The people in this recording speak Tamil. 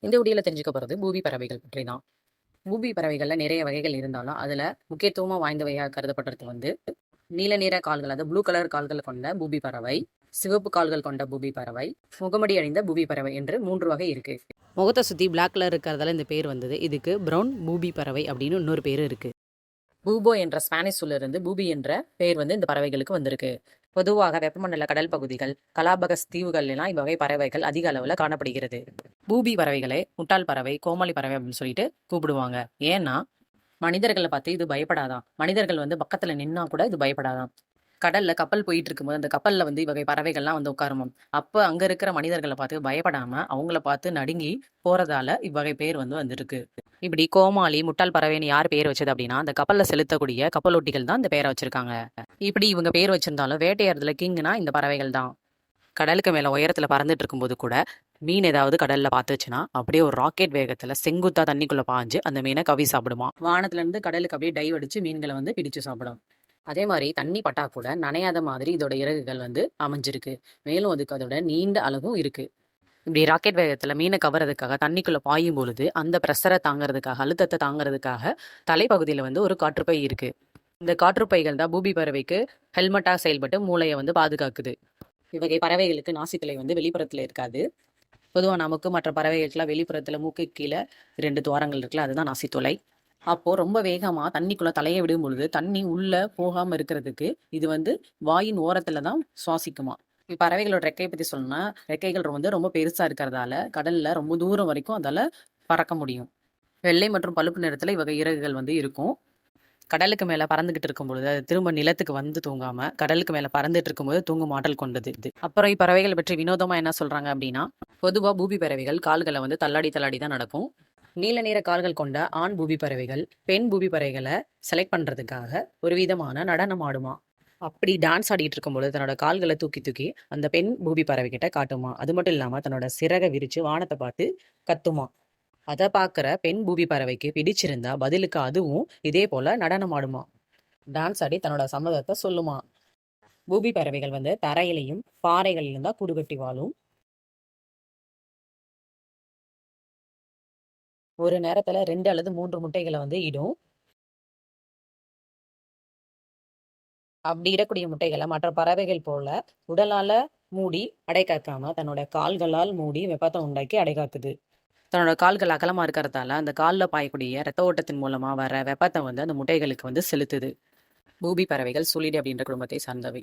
இந்த வீடியோல தெரிஞ்சுக்க போகிறது பூபி பறவைகள் பற்றி தான். பூபி பறவைகள்ல நிறைய வகைகள் இருந்தாலும் அதுல முக்கியத்துவமா வாய்ந்தவையா கருதப்படுறது வந்து நீல நிற கால்கள், அதாவது ப்ளூ கலர் கால்கள் கொண்ட பூபி பறவை, சிவப்பு கால்கள் கொண்ட பூபி பறவை, முகமடி அணிந்த பூபி பறவை என்று 3 வகை இருக்கு. முகத்தை சுத்தி பிளாக் கலர் இருக்கிறதால இந்த பேர் வந்தது. இதுக்கு பிரவுன் பூபி பறவை அப்படின்னு இன்னொரு பேர் இருக்கு. பூபோ என்ற ஸ்பானிஷ் சொல்லிருந்து பூபி என்ற பெயர் வந்து இந்த பறவைகளுக்கு வந்திருக்கு. பொதுவாக வெப்பமண்டல கடல் பகுதிகள், கலாபகஸ் தீவுகள்லாம் இவ்வகை பறவைகள் அதிக அளவில் காணப்படுகிறது. பூபி பறவைகளை முட்டாள் பறவை, கோமாளி பறவை அப்படின்னு சொல்லிட்டு கூப்பிடுவாங்க. ஏன்னா மனிதர்களை பார்த்து இது பயப்படாதான். மனிதர்கள் வந்து பக்கத்துல நின்னா கூட இது பயப்படாதான். கடல்ல கப்பல் போயிட்டு இருக்கும்போது அந்த கப்பல்ல வந்து இவ்வகை பறவைகள்லாம் வந்து உட்காருமாம். அப்ப அங்க இருக்கிற மனிதர்களை பார்த்து பயப்படாம அவங்கள பார்த்து நடுங்கி போறதால இவ்வகை பேர் வந்து வந்திருக்கு. இப்படி கோமாளி, முட்டாள் பறவைன்னு யார் பேர் வச்சது அப்படின்னா அந்த கப்பல்ல செலுத்தக்கூடிய கப்பலோட்டிகள் தான் இந்த பேரை வச்சிருக்காங்க. இப்படி இவங்க பேர் வச்சிருந்தாலும் வேட்டையாடுறதுல கிங்னா இந்த பறவைகள் தான். கடலுக்கு மேல உயரத்துல பறந்துட்டு இருக்கும்போது கூட மீன் ஏதாவது கடல்ல பார்த்துச்சுன்னா அப்படியே ஒரு ராக்கெட் வேகத்துல செங்குத்தா தண்ணிக்குள்ள பாஞ்சு அந்த மீனை கவி சாப்பிடுமா. வானத்துல இருந்து கடலுக்கு அப்படியே டைவ் அடிச்சு மீன்களை வந்து பிடிச்சு சாப்பிடும். அதே மாதிரி தண்ணி பட்டா கூட நனையாத மாதிரி இதோட இறகுகள் வந்து அமைஞ்சிருக்கு. மேலும் அதுக்கு அதோட நீண்ட அலகும் இருக்கு. இப்படி ராக்கெட் வேகத்துல மீனை கவர்றதுக்காக தண்ணிக்குள்ள பாயும் பொழுது அந்த ப்ரெஷரை தாங்கிறதுக்காக, அழுத்தத்தை தாங்கிறதுக்காக தலைப்பகுதியில வந்து ஒரு காற்றுப்பை இருக்கு. இந்த காற்றுப்பைகள் தான் பூபி பறவைக்கு ஹெல்மெட்டா செயல்பட்டு மூளையை வந்து பாதுகாக்குது. இவ்வகை பறவைகளுக்கு நாசித்தலை வந்து வெளிப்புறத்துல இருக்காது. பொதுவாக நமக்கு மற்ற பறவைகளுக்கெல்லாம் வெளிப்புறத்துல மூக்கு கீழே 2 துவாரங்கள் இருக்குல்ல, அதுதான் நாசித்துளை. அப்போ ரொம்ப வேகமா தண்ணிக்குள்ள தலையை விடும் பொழுது தண்ணி உள்ள போகாம இருக்கிறதுக்கு இது வந்து வாயின் ஓரத்துல தான் சுவாசிக்குமா. பறவைகளோட ரெக்கையை பத்தி சொல்லணும்னா ரெக்கைகள் வந்து ரொம்ப பெருசா இருக்கிறதால கடல்ல ரொம்ப தூரம் வரைக்கும் அதால பறக்க முடியும். வெள்ளை மற்றும் பழுப்பு நிறத்துல இவ்வகை இறகுகள் வந்து இருக்கும். கடலுக்கு மேல பறந்துகிட்டு இருக்கும் பொழுது அது திரும்ப நிலத்துக்கு வந்து தூங்காம கடலுக்கு மேல பறந்துட்டு இருக்கும்போது தூங்கும் ஆற்றல் கொண்டது இது. அப்புறம் இப்பறவைகள் பற்றி வினோதமா என்ன சொல்றாங்க அப்படின்னா, பொதுவா பூபி பறவைகள் கால்களை வந்து தள்ளாடி தள்ளாடி தான் நடக்கும். நீல நிற கால்கள் கொண்ட ஆண் பூபி பறவைகள் பெண் பூபி பறவைகளை செலக்ட் பண்றதுக்காக ஒரு விதமான நடனம் ஆடுமா. அப்படி டான்ஸ் ஆடிட்டு இருக்கும் பொழுது தன்னோட கால்களை தூக்கி தூக்கி அந்த பெண் பூபி பறவை கிட்ட காட்டுமா. அது மட்டும் இல்லாம தன்னோட சிறகை விரிச்சு வானத்தை பார்த்து கத்துமா. அதை பார்க்குற பெண் பூபி பறவைக்கு பிடிச்சிருந்தா பதிலுக்கு அதுவும் இதே போல நடனம் ஆடுமா. டான்ஸ் ஆடி தன்னோட சம்மதத்தை சொல்லுமா. பூபி பறவைகள் வந்து தரையிலையும் பாறைகளிலும் தான் கூடு கட்டி வாழும். ஒரு நேரத்துல 2 அல்லது 3 முட்டைகளை வந்து இடும். அப்படி இடக்கூடிய முட்டைகளை மற்ற பறவைகள் போல உடலால மூடி அடைக்காக்காம தன்னோட கால்களால் மூடி வெப்பத்தை உண்டாக்கி அடைக்காக்குது. தன்னோட கால்கள் அகலமா இருக்கிறதால அந்த காலில் பாயக்கூடிய ரத்த ஓட்டத்தின் மூலமா வர வெப்பத்தை வந்து அந்த முட்டைகளுக்கு வந்து செலுத்துது. பூபி பறவைகள் சூலிடே அப்படின்ற குடும்பத்தை சார்ந்தவை.